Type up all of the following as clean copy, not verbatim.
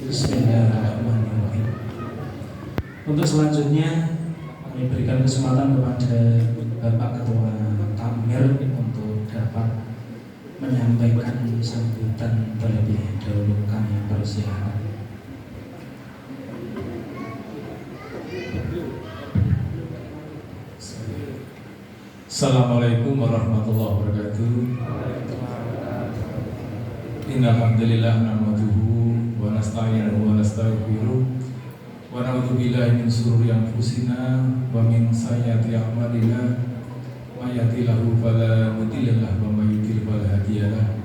Bismillahirrahmanirrahim. Untuk selanjutnya kami berikan kesempatan kepada Bapak Ketua Takmir untuk dapat menyampaikan sambutan terlebih dahulu. Kami persilakan. Assalamualaikum warahmatullahi wabarakatuh. Innal hamdalillah nahmaduhu wa nasta'inuhu wa nastaghfiruh wa na'udzu billahi min shururi anfusina wa min sayyiati a'malina may yahdihillahu fala mudilla lahu wa may yudlil fala hadiya lahu.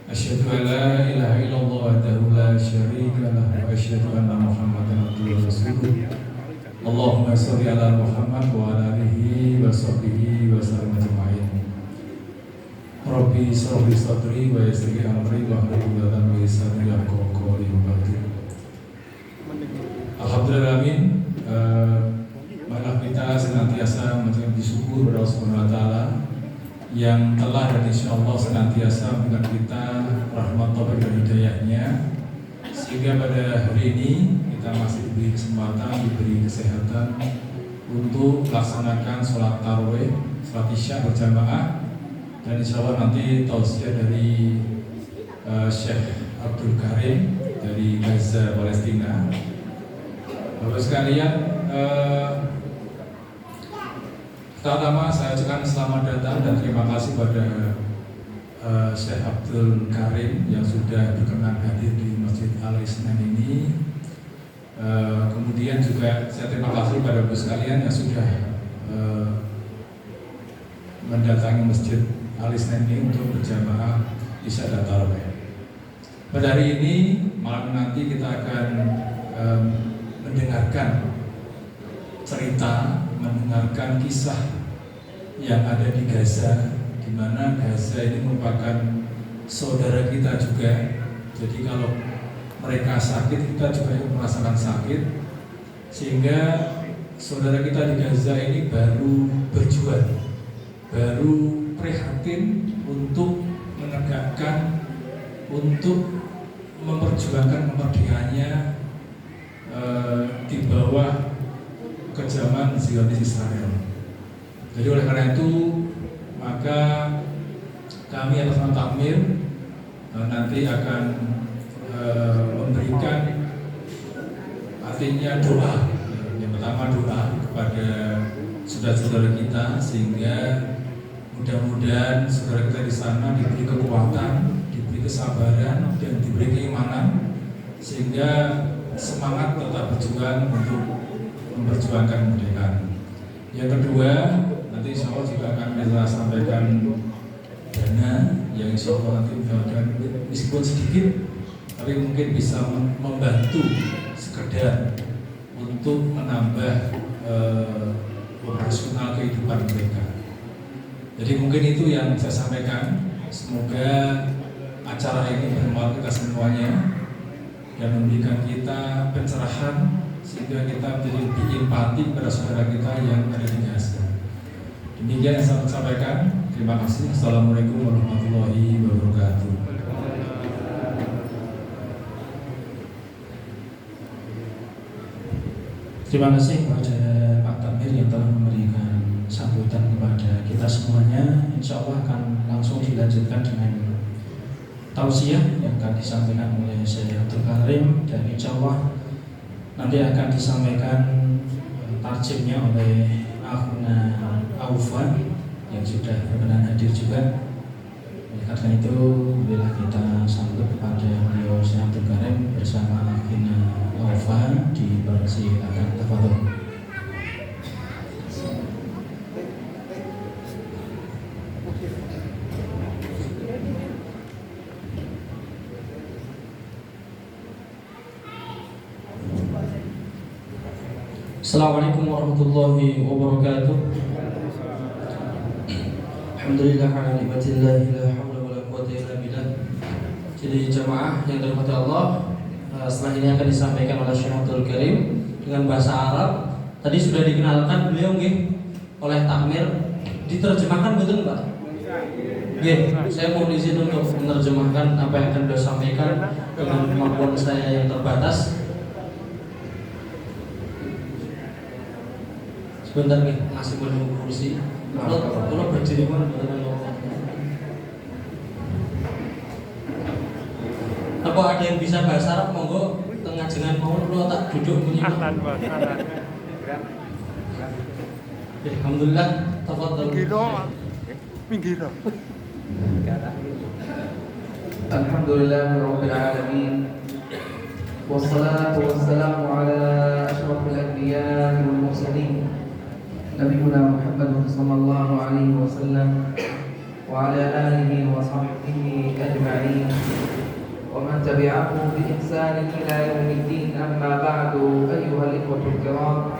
Asyhadu an la ilaha illallah wahdahu la syarika lahu wa asyhadu anna Muhammadan abduhu wa rasuluh. Allahumma sholli ala Muhammad wa ala alihi wa sahbihi wa sallam ajma'in. Rabbi shrah li sadri wa yassir li amri wahlul 'uqdatam min lisani yafqahu qawli. Alhamdulillah, amin. Marilah kita senantiasa mengucapkan syukur kepada Allah Subhanahu wa taala yang telah dan insyaallah senantiasa memberikan kita rahmat taufik dan hidayahnya, sehingga pada hari ini kita masih diberi kesempatan, diberi kesehatan untuk melaksanakan sholat tarawih, sholat isya berjamaah, dan insya Allah nanti tausiah dari Syekh Abdul Karim dari Gaza, Palestina. Bapak sekalian, pertama saya ucapkan selamat datang dan terima kasih pada Syekh Abdul Karim yang sudah berkenan hadir di Masjid Al-Isnan ini. Kemudian juga saya terima kasih pada Bapak sekalian yang sudah mendatangi Masjid Al-Isnan ini untuk berjamaah isya dan tarawih. Pada hari ini malam nanti kita akan mendengarkan cerita, mendengarkan kisah yang ada di Gaza, di mana Gaza ini merupakan saudara kita juga. Jadi kalau mereka sakit, kita juga merasakan sakit, sehingga saudara kita di Gaza ini baru berjuang, baru prihatin untuk menegakkan, untuk memperjuangkan kemerdekaannya di bawah kejaman Zionis Israel. Jadi oleh karena itu, maka kami atas nama Takmir nanti akan memberikan artinya doa. Yang pertama doa kepada saudara-saudara kita, sehingga mudah-mudahan saudara kita di sana diberi kekuatan, diberi kesabaran, dan diberi keimanan, sehingga semangat tetap berjuang untuk memperjuangkan kemerdekaan. Yang kedua, nanti insya Allah juga akan kita sampaikan dana yang insya Allah nanti meskipun sedikit, tapi mungkin bisa membantu sekedar untuk menambah operasional kehidupan mereka. Jadi mungkin itu yang saya sampaikan. Semoga acara ini bermanfaat kita semuanya dan memberikan kita pencerahan, sehingga kita menjadi lebih empati pada saudara kita yang ada di Gaza. Demikian yang saya sampaikan. Terima kasih. Assalamualaikum warahmatullahi wabarakatuh. Terima kasih kepada Pak Takmir yang telah memberikan sambutan kepada kita semuanya. Insya Allah akan langsung dilanjutkan dengan tausiah yang akan disampaikan oleh Syekh Abdul Karim, dan insya Allah nanti akan disampaikan tarjimnya oleh Akhuna Aufa yang sudah berkenan hadir juga. Oleh karena itu, bila kita sambut kepada beliau Syekh Abdul Karim bersama Akhuna Aufa, dipersilakan. Tafadhol. Assalamualaikum warahmatullahi wabarakatuh. Alhamdulillah ala nikmatillah, la haula wala quwwata illa billah. Jadi jamaah yang dirahmati Allah, setelah ini akan disampaikan oleh Syekh Abdul Karim dengan bahasa Arab. Tadi sudah dikenalkan beliau nggih oleh Takmir. Diterjemahkan betul Pak? Oke, saya mohon izin untuk menerjemahkan apa yang akan beliau sampaikan dengan kemampuan saya yang terbatas. Sebentar nih, masih menunggu kursi. Kalau berdiri mana? Apa ada yang bisa bahasa Arab? Monggo tengah jenengan mohon kalau tak duduk punya. Alhamdulillah, tafadhal. Minggir. Alhamdulillahirabbil alamin. Wassalatu wassalamu ala asyrafil anbiya'i wal mursalin. Nabiyuna Muhammad sallallahu alaihi wasallam wa ala alihi wa sahbihi ajma'in. Wa man tabi'ahum bi ihsan ila yaumiddin. Amma ba'du, ayyuhal ikhwatul kiram.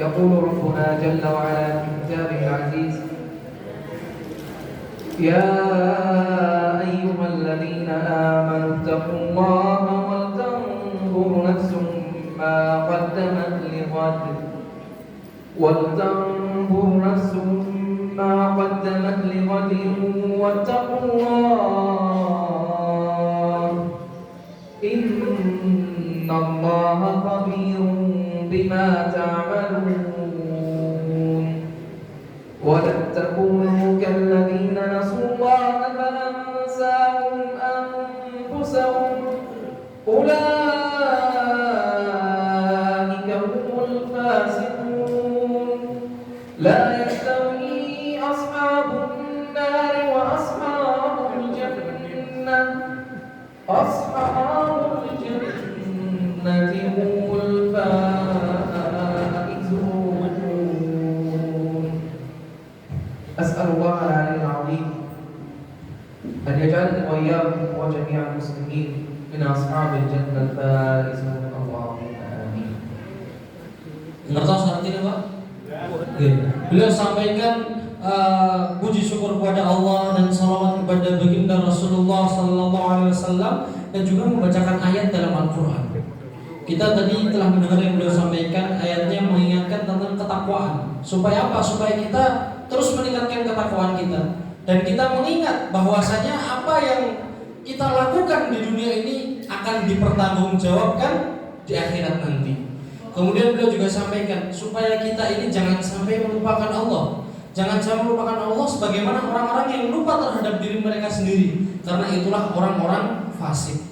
يقول ربنا جل وعلا في كتابه العزيز: يا أيها الذين آمنوا اتقوا الله ولتنظر نفس ما قدمت لغد واتقوا الله إن الله خبير بما تعملون. ولا تكونوا كالذين نسوا الله فأنساهم أنفسهم أولئك هم الفاسقون. لا يستوي أصحاب النار وأصحاب الجنة هم الفائزون. أسأل الله العلي العظيم أن يجعلني وإياكم وجميع المسلمين من أصحاب الجنة الفائزون. اللهم آمين. Ngertos artinya Pak? Beliau sampaikan puji syukur kepada Allah dan salawat kepada baginda Rasulullah Sallallahu Alaihi Wasallam dan juga membacakan ayat dalam Al-Quran. Kita tadi telah mendengar yang beliau sampaikan, ayatnya mengingatkan tentang ketakwaan. Supaya apa? Supaya kita terus meningkatkan ketakwaan kita dan kita mengingat bahwasanya apa yang kita lakukan di dunia ini akan dipertanggungjawabkan di akhirat nanti. Kemudian beliau juga sampaikan supaya kita ini jangan sampai melupakan Allah. Jangan sampai melupakan Allah sebagaimana orang-orang yang lupa terhadap diri mereka sendiri, karena itulah orang-orang fasik.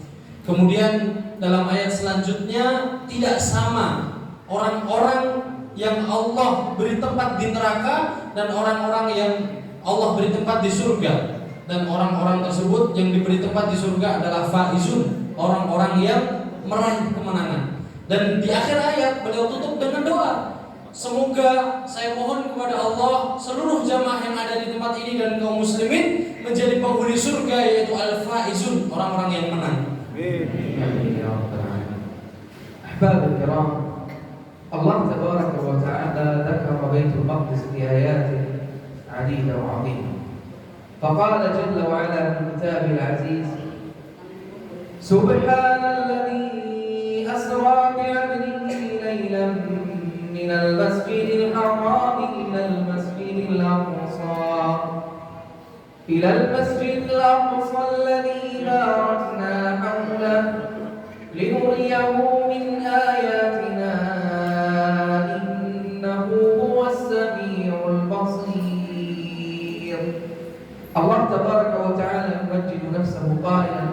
Kemudian dalam ayat selanjutnya, tidak sama orang-orang yang Allah beri tempat di neraka dan orang-orang yang Allah beri tempat di surga. Dan orang-orang tersebut yang diberi tempat di surga adalah faizun, orang-orang yang meraih kemenangan. Dan di akhir ayat beliau tutup dengan doa, semoga saya mohon kepada Allah seluruh jamaah yang ada di tempat ini dan kaum muslimin menjadi penghuni surga, yaitu al-faizun, orang-orang yang menang. أحباب الكرام، الله تبارك وتعالى ذكر بيت المقدس في آيات عديدة وعظيمة، فقال جل وعلا في كتابه العزيز: سبحان الذي أسرى بعبده ليلا من المسجد الحرام إلى المسجد الأقصى الذي باركنا حوله لنريه من آياتنا إنه هو السميع البصير. الله تبارك وتعالى يمجد نفسه قائلا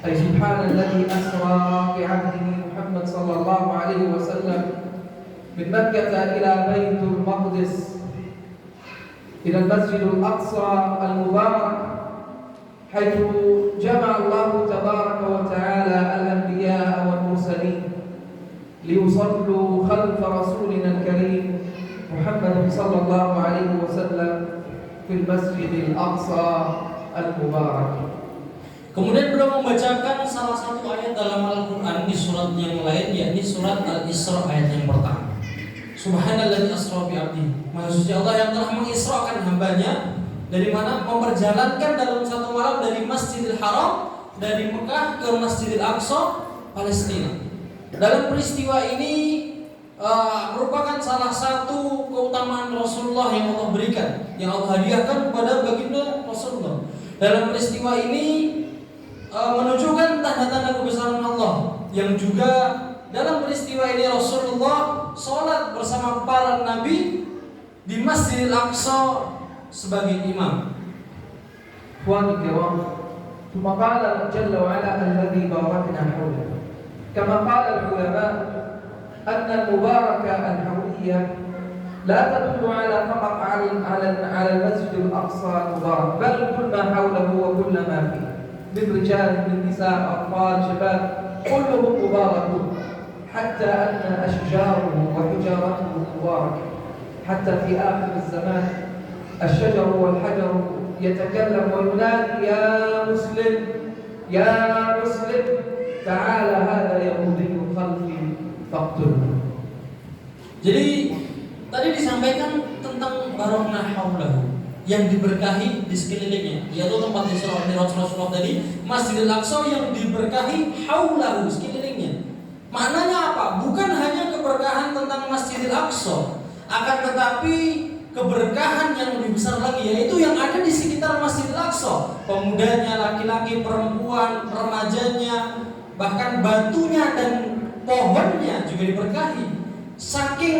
سبحان الذي أسرى بعبده محمد صلى الله عليه وسلم من مكة إلى بيت المقدس إلى المسجد الأقصى المبارك، حيث جمع الله تبارك وتعالى الأنبياء والمرسلين ليصلوا خلف رسولنا الكريم محمد صلى الله عليه وسلم في المسجد الأقصى المبارك. Kemudian beliau membacakan salah satu ayat dalam Al-Quran di surat yang lain, yakni surat Al-Isra ayat yang pertama. Subhanalladzi asra bi 'abdihi. Maha suci Allah yang telah mengisrakan hambanya dari mana? Memperjalankan dalam satu malam dari Masjidil Haram, dari Mekah ke Masjidil Aqsa, Palestina. Dalam peristiwa ini merupakan salah satu keutamaan Rasulullah yang Allah berikan, yang Allah hadiahkan kepada baginda Rasulullah. Dalam peristiwa ini menunjukkan tanda-tanda kebesaran Allah, yang juga dalam peristiwa ini Rasulullah sholat bersama para nabi di Masjidil Aqsa sebagai imam. إخواني الكرام، ثم قال جل وعلا الذي باركنا حوله. كما قال العلماء أن المباركة الحولية لا تدل فقط على المسجد الأقصى المبارك، بل كل ما حوله وكل ما فيه من رجال من نساء أطفال شباب كلهم مباركون، حتى أن أشجاره وحجارته مباركة، حتى في آخر الزمان الشجر والحجر يتكلم وينادي يا مسلم يا مسلم تعال هذا يهودي خلفي فاقتله. Jadi tadi disampaikan tentang barokah haulahu, yang diberkahi di sekelilingnya, yaitu tempat Isra Mi'raj Rasulullah tadi, Masjidil Aqsa yang diberkahi haulahu, sekelilingnya. Maknanya apa? Bukan hanya keberkahan tentang Masjidil Aqsa, akan tetapi keberkahan yang lebih besar lagi, yaitu yang ada di sekitar Masjidil Aqsa. Pemudanya, laki-laki, perempuan, remajanya, bahkan batunya dan pohonnya juga diberkahi. Saking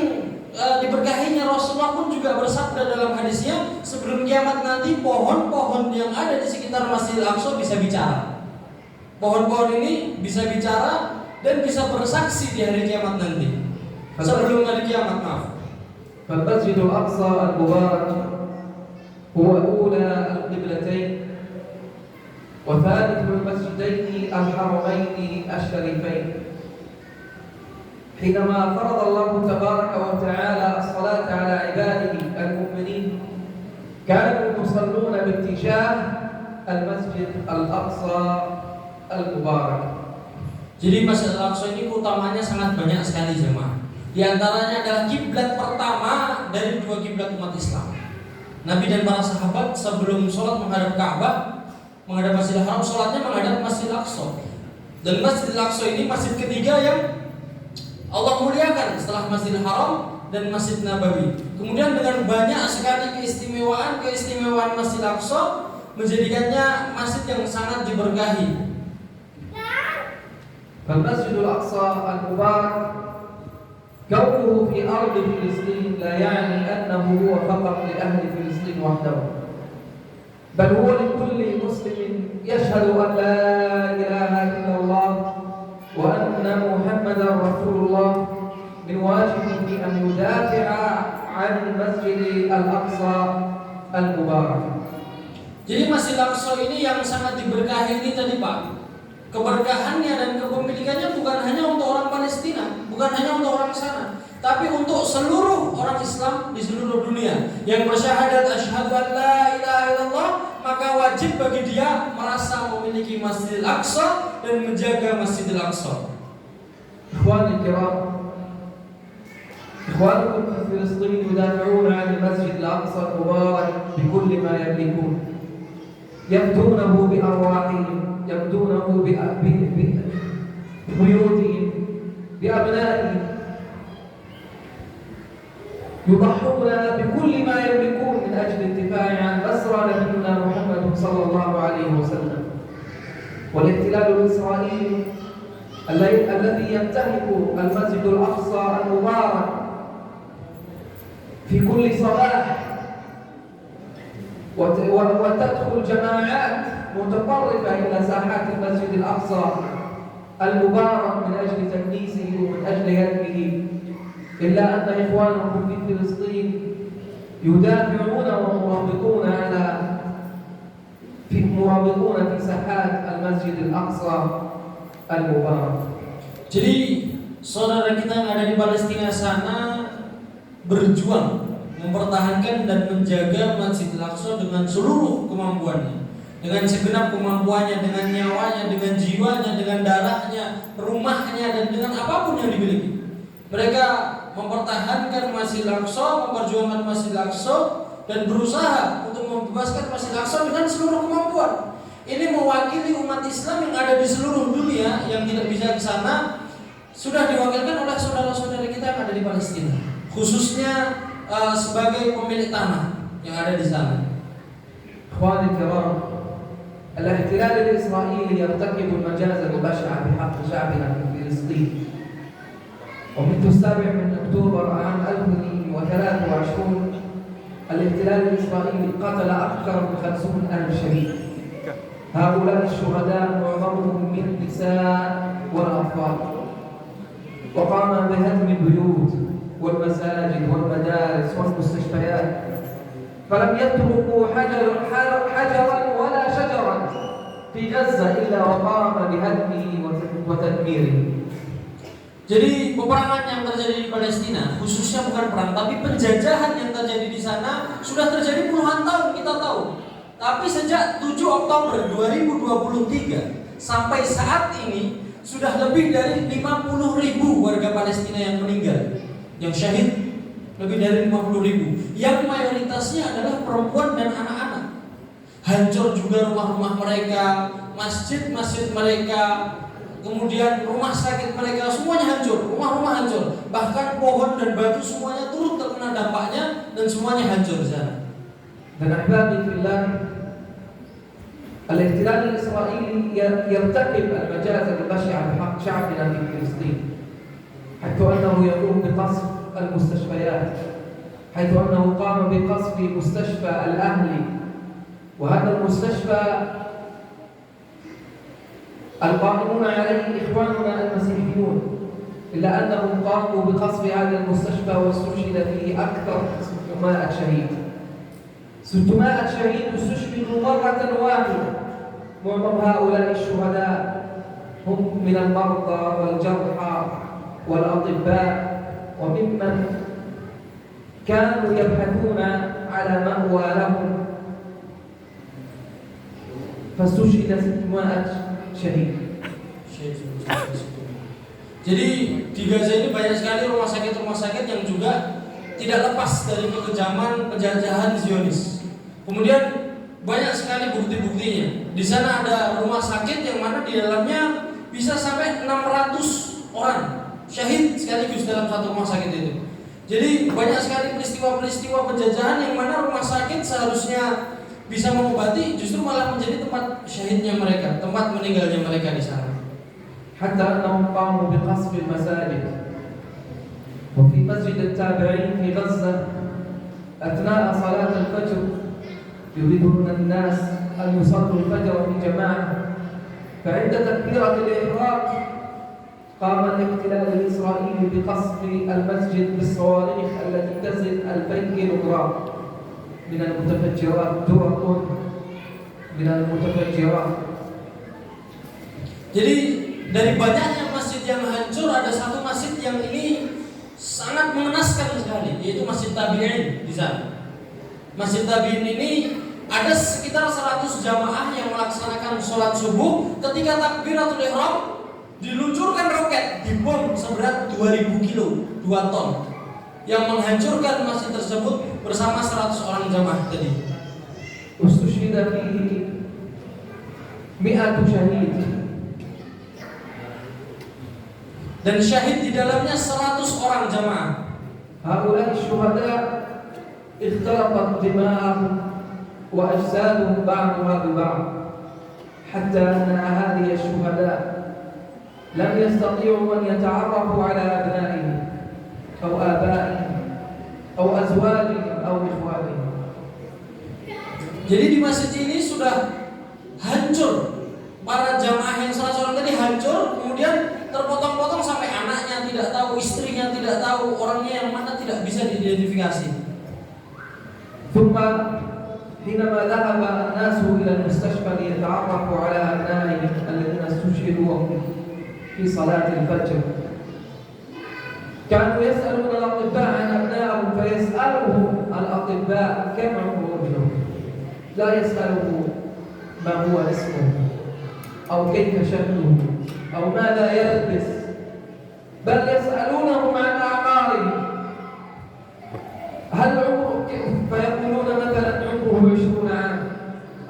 diberkahinya, Rasulullah pun juga bersabda dalam hadisnya, sebelum kiamat nanti pohon-pohon yang ada di sekitar Masjidil Aqsa bisa bicara. Pohon-pohon ini bisa bicara dan bisa bersaksi di hari kiamat nanti. Sebelum hari kiamat, maaf. فالمسجد الأقصى المبارك هو أولى القبلتين وثالث المسجدين الحرمين الشريفين. حينما فرض الله تبارك وتعالى الصلاة على عباده المؤمنين كانوا يصلون باتجاه المسجد الأقصى المبارك. Jadi Masjid Al-Aqsa ini utamanya sangat banyak sekali jemaah. Di antaranya adalah kiblat pertama dari dua kiblat umat Islam. Nabi dan para sahabat sebelum sholat menghadap Ka'bah, menghadap Masjidil Haram, sholatnya menghadap Masjidil Aqsa. Dan Masjidil Aqsa ini masjid ketiga yang Allah muliakan setelah Masjidil Haram dan Masjid Nabawi. Kemudian dengan banyak sekali keistimewaan Masjidil Aqsa, menjadikannya masjid yang sangat diberkahi. فالمسجد الأقصى المبارك كونه في أرض فلسطين لا يعني أنه هو فقط لأهل فلسطين وحدهم، بل هو لكل مسلم يشهد أن لا إله إلا الله وأن محمدا رسول الله. من واجبه أن يدافع عن المسجد الأقصى المبارك. Jadi Masjid Al-Aqsa ini yang sangat diberkahi ini tadi Pak, keberkahannya dan kepemilikannya bukan hanya untuk orang Palestina, bukan hanya untuk orang sana, tapi untuk seluruh orang Islam di seluruh dunia yang bersyahadat asyhadu an la ilaha illallah, maka wajib bagi dia merasa memiliki Masjidil Aqsa dan menjaga Masjidil Aqsa. إخواني الكرام، إخوانكم في فلسطين يدافعون عن المسجد الأقصى المبارك بكل ما يملكون، يفدونه بأرواحهم، يفدونه ببيوتهم، بأبنائهم، يضحون بكل ما يملكون من أجل الدفاع عن أسرى نبينا محمد صلى الله عليه وسلم. والاحتلال الإسرائيلي الذي ينتهك المسجد الأقصى المبارك في كل صباح، وتدخل جماعات متطرفة إلى ساحات المسجد الأقصى المبارك من أجل تكنيسه ومن أجل هدمه، إلا أن إخوانكم في فلسطين يدافعون ومرابطون في ساحات المسجد الأقصى المبارك. Jadi saudara kita yang ada di Palestina sana berjuang mempertahankan dan menjaga Masjidil Aqsa dengan seluruh kemampuannya, dengan segenap kemampuannya, dengan nyawanya, dengan jiwanya, dengan darahnya, rumahnya, dan dengan apapun yang dimiliki. Mereka mempertahankan Masjidil Aqsa, memperjuangkan Masjidil Aqsa, dan berusaha untuk membebaskan Masjidil Aqsa dengan seluruh kemampuan. Ini mewakili umat Islam yang ada di seluruh dunia yang tidak bisa ke sana, sudah diwakilkan oleh saudara-saudara kita yang ada di Palestina, khususnya sebagai pemilik tanah yang ada di sana. إخواني الكرام، الاحتلال الإسرائيلي يرتكب المجازر البشعة بحق شعبنا في فلسطين. ومنذ 7 من أكتوبر عام 2023 الاحتلال الإسرائيلي قتل أكثر من 50,000 شهيد. هؤلاء الشهداء معظمهم من النساء والأطفال، وقام بهدم البيوت والمساجد والمدارس والمستشفيات، فلم يتركوا حجرا ولا شجرا في غزة إلا وقام بهدمه وتدميره. Jadi peperangan yang terjadi di Palestina, khususnya bukan perang, tapi penjajahan yang terjadi di sana sudah terjadi puluhan tahun, kita tahu. Tapi sejak 7 Oktober 2023 sampai saat ini sudah lebih dari 50.000 warga Palestina yang meninggal, yang syahid lebih dari 50.000, yang mayoritasnya adalah perempuan dan anak-anak. Hancur juga rumah-rumah mereka, masjid-masjid mereka, kemudian rumah sakit mereka, semuanya hancur, rumah-rumah hancur, bahkan pohon dan batu semuanya turut terkena dampaknya dan semuanya hancur di sana. Dan ahbabi fillah, الاحتلال الإسرائيلي يرتكب المجازر البشعة بحق شعبنا في فلسطين، حيث أنه يقوم بقصف المستشفيات، حيث أنه قام بقصف مستشفى الأهلي، وهذا المستشفى القائمون عليه إخواننا المسيحيون، إلا أنهم قاموا بقصف هذا المستشفى واستشهد فيه أكثر من 600 شهيد. 600 شهيد استشهدوا مرة واحدة. معظم هؤلاء الشهداء هم من المرضى والجرحى والأطباء وممن كانوا يبحثون على مأوى لهم، فاستشهد 600 شهيد. Jadi di Gaza ini banyak sekali rumah sakit yang juga tidak lepas dari kekejaman penjajahan Zionis. Kemudian banyak sekali bukti-buktinya. Di sana ada rumah sakit yang mana di dalamnya bisa sampai 600 orang syahid sekaligus dalam satu rumah sakit itu. Jadi banyak sekali peristiwa-peristiwa penjajahan yang mana rumah sakit seharusnya bisa mengobati, justru malah menjadi tempat syahidnya mereka, tempat meninggalnya mereka di sana. حتى أنهم قاموا بقصف المساجد. وفي مسجد التابعين في غزة أثناء صلاة الفجر يريدون الناس أن يصلوا الفجر في جماعة، فعند تكبيرة الإحرام قام الاحتلال الإسرائيلي بقصف المسجد بالصواريخ التي تصل 2000 كيلوغرام من المتفجرات، درق من المتفجرات. Jadi dari banyaknya masjid yang hancur, ada satu masjid yang ini sangat mengenaskan sekali, yaitu Masjid Tabi'in di sana. Masjid Tabi'in ini ada sekitar 100 jamaah yang melaksanakan sholat subuh. Ketika takbiratul ihram diluncurkan roket, dibom seberat 2000 kilo, 2 ton, yang menghancurkan masjid tersebut bersama 100 orang jamaah tadi. Ustushhida fihi 100 syahid. Dan syahid di dalamnya 100 orang jamaah. هؤلاء الشهداء اختلطت دماءهم وأجسادهم بعضها ببعض، حتى أن أهالي الشهداء لم يستطيعوا أن يتعرفوا على أبنائهم أو آبائهم أو أزواجهم أو إخوانهم. Jadi di masjid ini sudah hancur. Para jamaah yang 100 orang tadi hancur, kemudian terpotong-potong sampai anaknya tidak tahu, istrinya tidak tahu, orangnya yang mana tidak bisa diidentifikasi. ثم حينما ذهب الناس إلى المستشفى ليتعرفوا على أبنائهم الذين استشهدوا في صلاة الفجر، كانوا يسألون الأطباء عن أبنائهم، فيسألهم الأطباء كم عمر ابنهم، لا يسأله ما هو اسمه أو كيف شكله أو ماذا يلبس، بل يسألونهم عن أعمارهم. هل عمره، فيقولون مثلا عمره 20 عام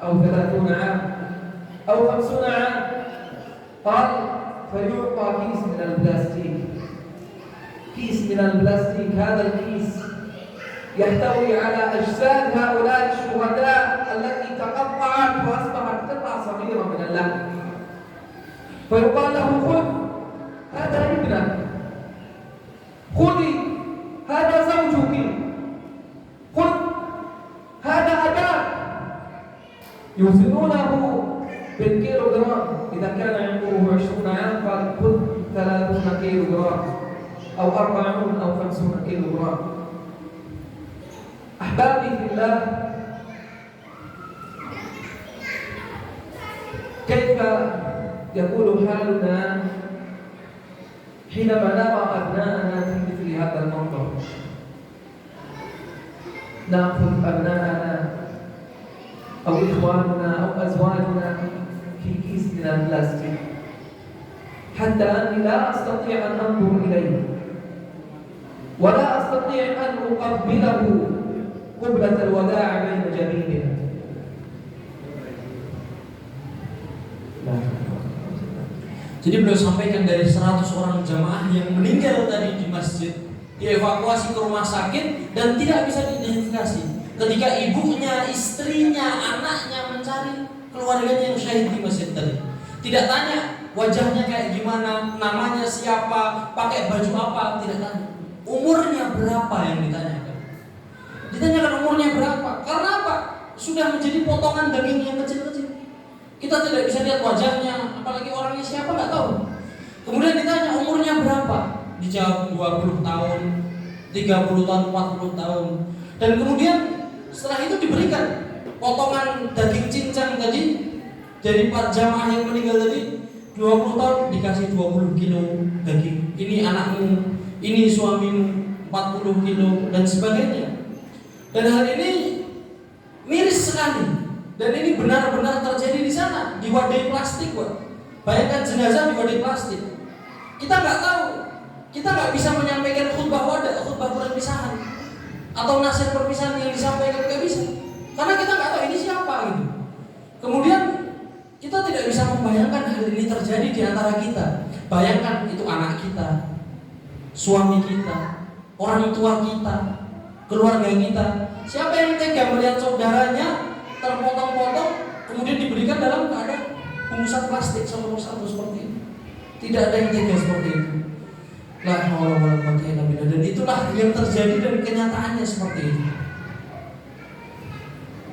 أو 30 عام أو 50 عام. قال فيعطى كيس من البلاستيك. كيس من البلاستيك، هذا الكيس يحتوي على أجساد هؤلاء الشهداء التي تقطعت وأصبحت قطع صغيرة من اللحم. فيقال له: خذ هذا ابنك، خذي هذا زوجك، خذ هذا أباك. يوزنونه بالكيلوغرام. إذا كان عمره 20 عام قال: خذ 30 كيلوغرام أو 40 أو 50 كيلوغرام. أحبابي في الله، كيف يكون حالنا حينما نرى أبناءنا في مثل هذا المنظر؟ نأخذ أبناءنا أو إخواننا أو أزواجنا في كيس من البلاستيك، حتى أني لا أستطيع أن أنظر إليه ولا أستطيع أن أقبله قبلة الوداع بين جبيننا. Jadi beliau sampaikan dari 100 orang jamaah yang meninggal tadi di masjid dievakuasi ke rumah sakit dan tidak bisa diidentifikasi. Ketika ibunya, istrinya, anaknya mencari keluarganya yang syahid di masjid tadi, tidak tanya wajahnya kayak gimana, namanya siapa, pakai baju apa, tidak tanya. Umurnya berapa yang ditanyakan. Ditanyakan umurnya berapa. Karena apa? Sudah menjadi potongan daging yang kecil-kecil. Kita tidak bisa lihat wajahnya, apalagi orangnya siapa nggak tahu. Kemudian ditanya umurnya berapa, dijawab 20 tahun, 30 tahun, 40 tahun. Dan kemudian setelah itu diberikan potongan daging cincang tadi dari Pak jamaah yang meninggal tadi, 20 tahun dikasih 20 kilo daging. Ini anakmu, ini suamimu, 40 kilo dan sebagainya. Dan hal ini miris sekali. Dan ini benar-benar terjadi di sana, di wadai plastik, Pak. Bayangkan jenazah di wadai plastik. Kita nggak tahu, kita nggak bisa menyampaikan khutbah wada, khutbah perpisahan, atau nasihat perpisahan yang disampaikan, nggak bisa, karena kita nggak tahu ini siapa gitu. Kemudian kita tidak bisa membayangkan hal ini terjadi di antara kita. Bayangkan itu anak kita, suami kita, orang tua kita, keluarga kita. Siapa yang tega melihat saudaranya terpotong-potong kemudian diberikan dalam keadaan bungkusan plastik satu seperti ini? Tidak ada yang tega seperti itu. La haula wala quwwata illa billah. Dan itulah yang terjadi dan kenyataannya seperti itu.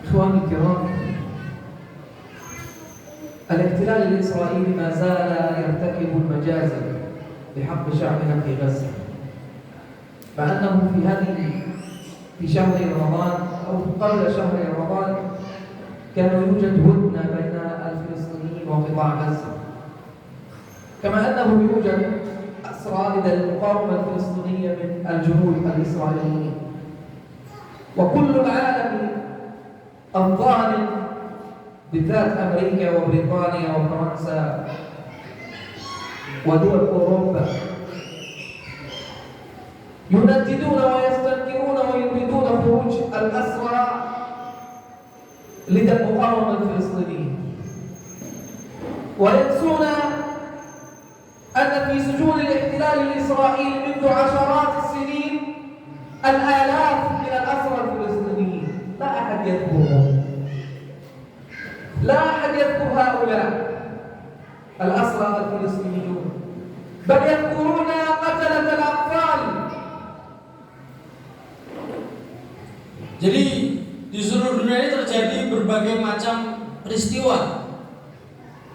Ikhwani kiram, al-ihtilal al-Israili ma zala yartakibu al-majazir bihaqq sha'bina fi Gaza. مع أنه في شهر رمضان أو قبل شهر رمضان كان يوجد هدنة بين الفلسطينيين وقطاع غزة، كما أنه يوجد أسرى لدى المقاومة الفلسطينية من الجنود الإسرائيليين. وكل العالم الظالم بالذات أمريكا وبريطانيا وفرنسا ودول أوروبا ينددون ويستنكرون ويريدون خروج الأسرى لدى المقاومة الفلسطينية، وينسون أن في سجون الاحتلال الإسرائيلي منذ عشرات السنين الآلاف من الأسرى الفلسطينيين. لا أحد يذكرهم، لا أحد يذكر هؤلاء الأسرى الفلسطينيون، بل يذكرون قتلة الأطفال. Jadi di seluruh dunia ini terjadi berbagai macam peristiwa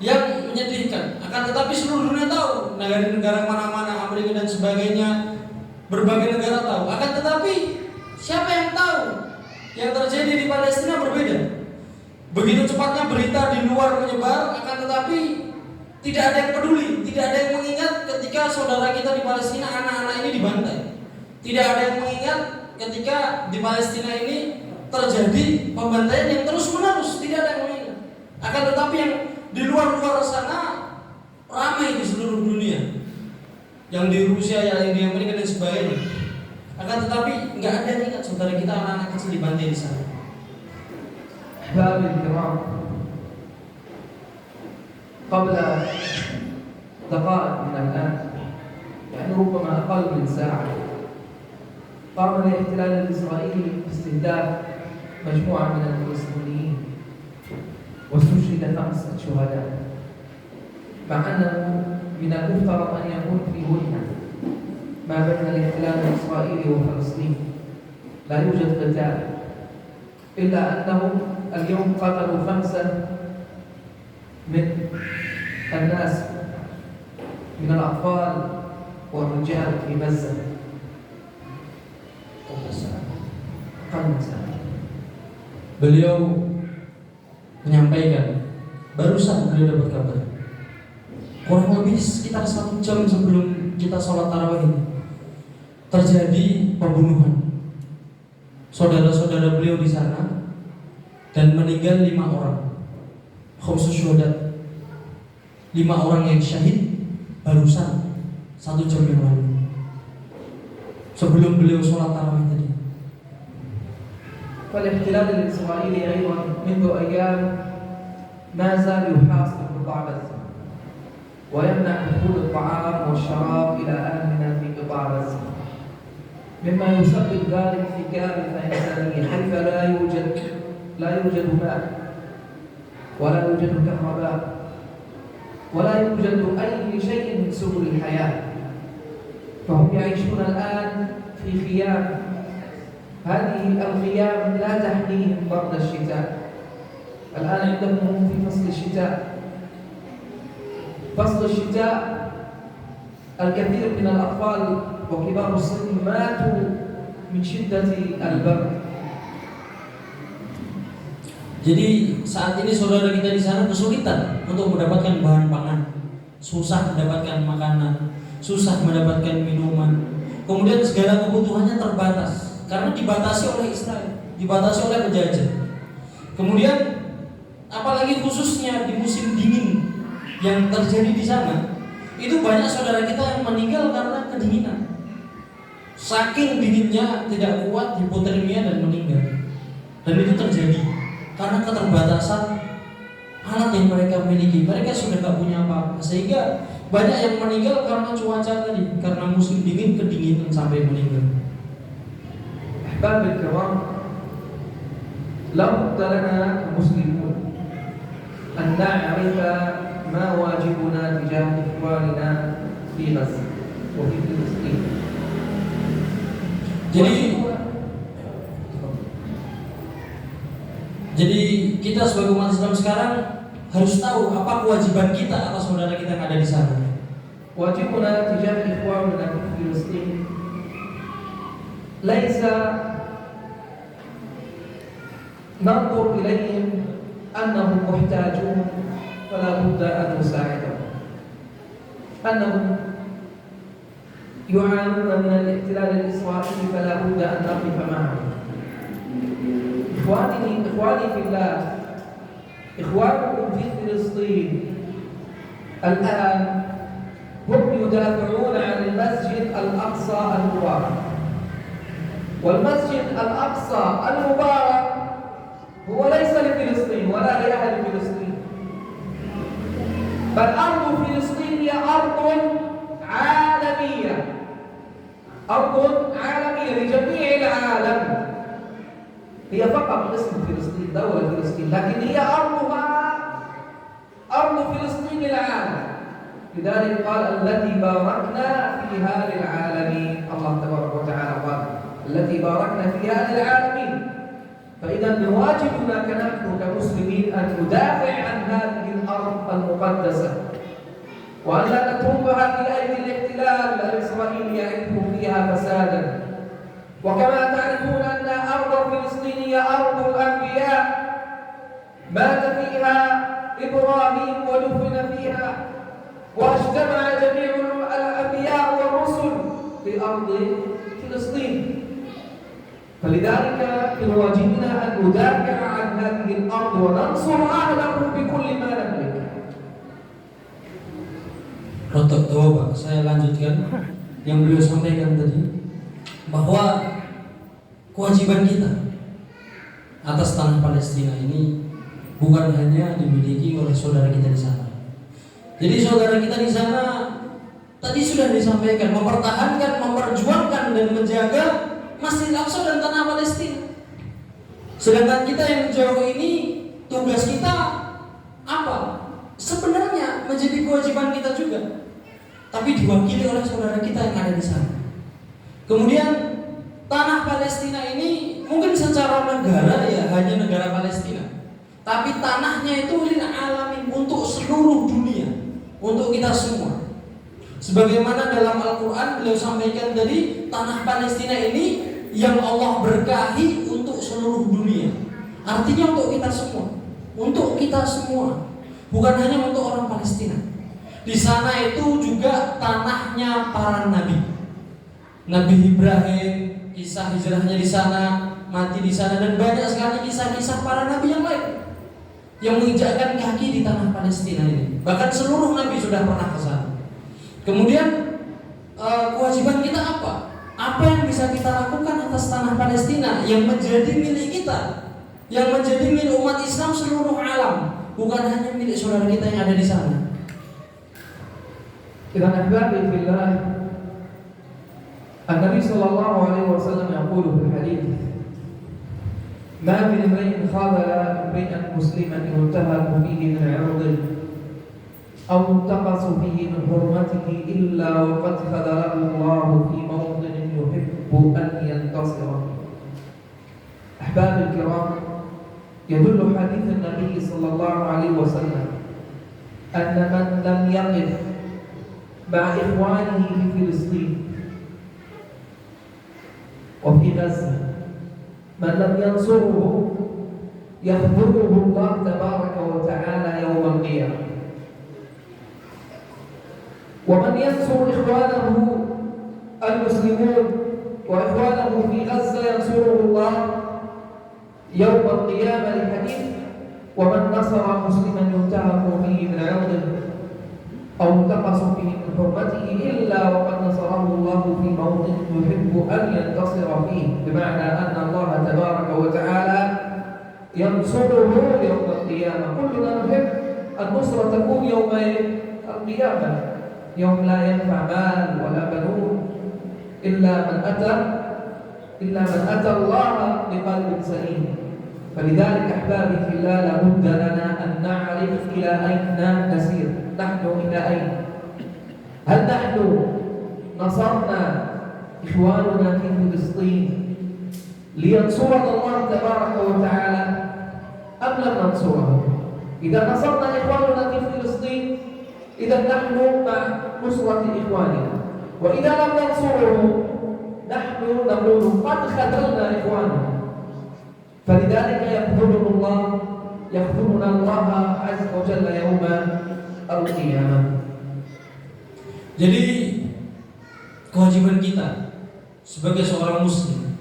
yang menyedihkan. Akan tetapi seluruh dunia tahu, dari negara mana-mana, Amerika dan sebagainya, berbagai negara tahu. Akan tetapi siapa yang tahu yang terjadi di Palestina berbeda. Begitu cepatnya berita di luar menyebar, akan tetapi tidak ada yang peduli, tidak ada yang mengingat ketika saudara kita di Palestina, anak-anak ini dibantai. Tidak ada yang mengingat ketika di Palestina ini terjadi pembantaian yang terus-menerus, tidak ada yang mengingat. Akan tetapi yang di luar-luar sana ramai di seluruh dunia, yang di Rusia, yang di Amerika dan sebagainya. Akan tetapi nggak ada yang ingat saudara kita, anak-anak kecil dibantai di sana. أحبابي الكرام، قبل دقائق من الآن، يعني ربما أقل من ساعة، قام الاحتلال الإسرائيلي باستهداف مجموعة من الفلسطينيين واستشهد 5 شهداء، مع أنه من المفترض أن يكون في هدنة ما بين الاحتلال الإسرائيلي وفلسطين، لا يوجد قتال، إلا أنهم اليوم قتلوا 5 من الناس، من الأطفال والرجال في غزة. Beliau menyampaikan, barusan beliau dapat kabar, kurang lebih sekitar 1 jam sebelum kita sholat tarawih ini, terjadi pembunuhan saudara-saudara beliau di sana dan meninggal 5 orang. Khusus syuhada, 5 orang yang syahid barusan 1 jam yang lalu, sebelum beliau sholat tarawih tadi. فالاحتلال الإسرائيلي أيضا منذ أيام ما زال يحاصر قطاع غزة ويمنع دخول الطعام والشراب إلى أهلنا في قطاع غزة، مما يسبب ذلك في كارثة إنسانية، حيث لا يوجد ماء ولا يوجد كهرباء ولا يوجد أي شيء من سبل الحياة، فهم يعيشون الآن في خيام. هذه الخيام لا تحميهم برد الشتاء. الآن عندهم في فصل الشتاء. فصل الشتاء الكثير من الأطفال وكبار السن ماتوا من شدة البرد. Jadi saat ini saudara kita di sana kesulitan untuk mendapatkan bahan pangan, susah mendapatkan makanan, susah mendapatkan minuman. Kemudian segala kebutuhannya terbatas karena dibatasi oleh Israel, dibatasi oleh penjajah. Kemudian apalagi khususnya di musim dingin yang terjadi di sana, itu banyak saudara kita yang meninggal karena kedinginan. Saking dinginnya tidak kuat, hipotermia dan meninggal. Dan itu terjadi karena keterbatasan alat yang mereka miliki. Mereka sudah tidak punya apa-apa, sehingga banyak yang meninggal karena cuaca tadi, karena musim dingin kedinginan sampai meninggal. أحباب الكرام، لا بد لنا كمسلمون أن نعرف ما واجبنا تجاه إخواننا في غزة وفي فلسطين. Jadi kita sebagai umat Islam sekarang harus tahu apa kewajiban kita atas saudara kita yang ada di sana. واجبنا تجاه إخواننا في فلسطين ليس ننظر إليهم أنهم محتاجون فلا بد أن نساعدهم، أنهم يعانون من الاحتلال الإسرائيلي فلا بد أن نقف معهم. إخواني في الله، إخوانكم في فلسطين الآن هم يدافعون عن المسجد الأقصى المبارك، والمسجد الأقصى المبارك هو ليس لفلسطين ولا لأهل فلسطين، بل أرض فلسطين هي أرض عالمية، أرض عالمية لجميع العالم. هي فقط اسم فلسطين، دولة فلسطين، لكن هي أرضها أرض فلسطين العالم. لذلك قال التي باركنا فيها للعالمين. الله تبارك وتعالى قال التي باركنا فيها للعالمين. فإذا من واجبنا نحن كمسلمين أن ندافع عن هذه الأرض المقدسة وأن لا نتركها في أيدي الاحتلال الإسرائيلي يعيث فيها فسادا. وكما تعرفون أن أرض فلسطين هي أرض الأنبياء، مات فيها إبراهيم ودفن فيها، واجتمع جميع الأنبياء والرسل في أرض فلسطين. فلذلك من واجبنا أن ندافع عن هذه الأرض وننصر أهله بكل ما نملك. Rotok tua Pak, saya lanjutkan yang beliau sampaikan tadi, bahwa kewajiban kita atas tanah Palestina ini bukan hanya dimiliki oleh saudara kita di sana, Jadi saudara kita di sana tadi sudah disampaikan, mempertahankan, memperjuangkan dan menjaga Masjid Al-Aqsa dan tanah Palestina. Sedangkan kita yang jauh ini, tugas kita apa? Sebenarnya menjadi kewajiban kita juga, tapi diwakili oleh saudara kita yang ada di sana. Kemudian tanah Palestina ini mungkin secara negara ya hanya negara Palestina, tapi tanahnya itu lil alamin, untuk seluruh dunia, untuk kita semua. Sebagaimana dalam Al-Quran beliau sampaikan tadi, tanah Palestina ini yang Allah berkahi untuk seluruh dunia. Artinya untuk kita semua, untuk kita semua, bukan hanya untuk orang Palestina. Di sana itu juga tanahnya para nabi. Nabi Ibrahim, kisah hijrahnya di sana, mati di sana, dan banyak sekali kisah-kisah para nabi yang lain yang menginjakkan kaki di tanah Palestina ini. Bahkan seluruh nabi sudah pernah ke sana. Kemudian kewajiban kita apa? Apa yang bisa kita lakukan atas tanah Palestina yang menjadi milik kita, yang menjadi milik umat Islam seluruh alam, bukan hanya milik saudara kita yang ada di sana. إذن أحبابي في الله النبي صلى الله عليه وسلم يقول في الحديث ما من امرئ خاذل امرئا مسلما ينتهك فيه من عرضه أو ينتقص فيه من حرمته إلا وقد خذله الله في موطن يحب أن ينتصر فيه. أحبابي الكرام، يدل حديث النبي صلى الله عليه وسلم أن من لم يقف مع إخوانه في فلسطين وفي غزة، من لم ينصره يخذله الله تبارك وتعالى يوم القيامة. ومن ينصر إخوانه المسلمون وإخوانه في غزة ينصره الله يوم القيامة، لحديث ومن نصر مسلما ينتهك فيه من عرضه أو انتقص فيه من حرمته إلا وقد نصره الله في موطن يحب أن ينتصر فيه، بمعنى أن الله تبارك وتعالى ينصره يوم القيامة. كلنا نحب النصرة تكون يوم القيامة، يوم لا ينفع مال ولا بنون إلا من أتى الله بقلب سليم. فلذلك أحبابي في الله لابد لنا أن نعرف إلى أين نسير. نحن إلى أين؟ هل نحن نصرنا إخواننا في فلسطين لينصرنا الله تبارك وتعالى أم لم ننصرهم؟ إذا نصرنا إخواننا في فلسطين إذا نحن مع نصرة إخواننا، وإذا لم ننصرهم نحن نقول قد خذلنا إخواننا. فلذلك يخذلنا الله عز وجل يوم القيامة. Jadi kewajiban kita sebagai seorang muslim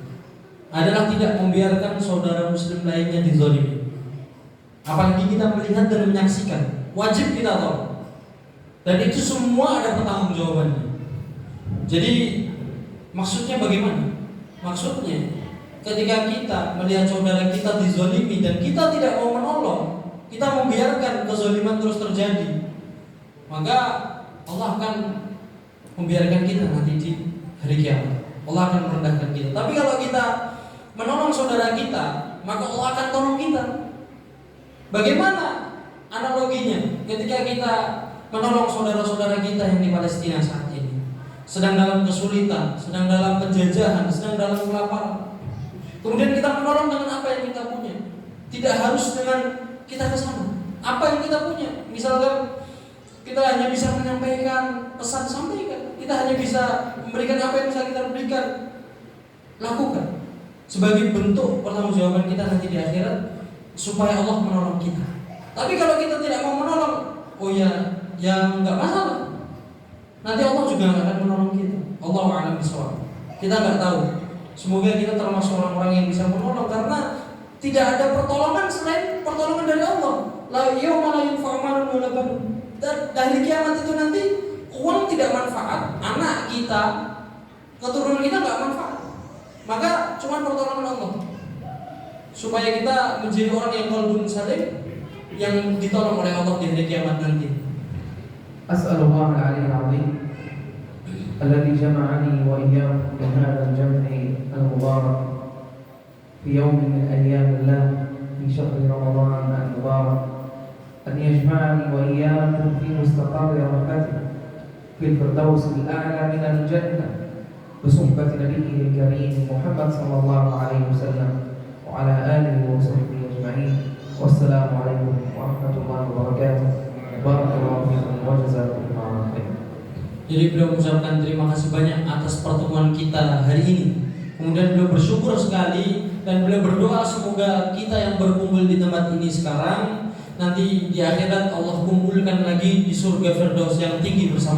adalah tidak membiarkan saudara muslim lainnya dizalimi. Apalagi kita melihat dan menyaksikan, wajib kita tahu. Dan itu semua ada pertanggungjawabannya. Jadi maksudnya bagaimana? Maksudnya ketika kita melihat saudara kita dizalimi dan kita tidak mau menolong, kita membiarkan kezaliman terus terjadi, maka Allah akan membiarkan kita nanti di hari kiamat. Allah akan merendahkan kita. Tapi kalau kita menolong saudara kita, maka Allah akan tolong kita. Bagaimana analoginya ketika kita menolong saudara-saudara kita yang di Palestina saat ini, sedang dalam kesulitan, sedang dalam penjajahan, sedang dalam kelaparan. Kemudian kita menolong dengan apa yang kita punya. Tidak harus dengan kita ke sana. Apa yang kita punya? Misalkan kita hanya bisa menyampaikan pesan, sampaikan. Kita hanya bisa memberikan apa yang bisa kita berikan, lakukan. Sebagai bentuk pertanggungjawaban kita nanti di akhirat, supaya Allah menolong kita. Tapi kalau kita tidak mau menolong, oh ya nggak masalah. Nanti Allah juga akan menolong kita. Allahu a'lam bishawab. Kita nggak tahu. Semoga kita termasuk orang-orang yang bisa menolong, karena tidak ada pertolongan selain pertolongan dari Allah. La yauma la yanfa'u malun wala banun. Dan dari kiamat itu nanti uang tidak manfaat, anak kita, keturunan kita nggak manfaat. Maka cuma pertolongan Allah. Supaya kita menjadi orang yang qalbun salim, yang ditolong oleh Allah di hari kiamat nanti. أسأل الله العلي العظيم الذي جمعني وإياكم بهذا الجمع المبارك في يوم من أيام الله في شهر رمضان المبارك أن يجمعني وإياكم في مستقر رحمته في الفردوس الأعلى من الجنة بصحبة نبيه الكريم محمد صلى الله عليه وسلم وعلى آله وصحبه أجمعين. والسلام عليكم ورحمة الله وبركاته. Barakallahu fiikum wa jazakumullahu khairan. Jadi beliau mengucapkan terima kasih banyak atas pertemuan kita hari ini. Kemudian beliau bersyukur sekali dan beliau berdoa semoga kita yang berkumpul di tempat ini sekarang nanti di akhirat Allah kumpulkan lagi di surga Firdaus yang tinggi bersama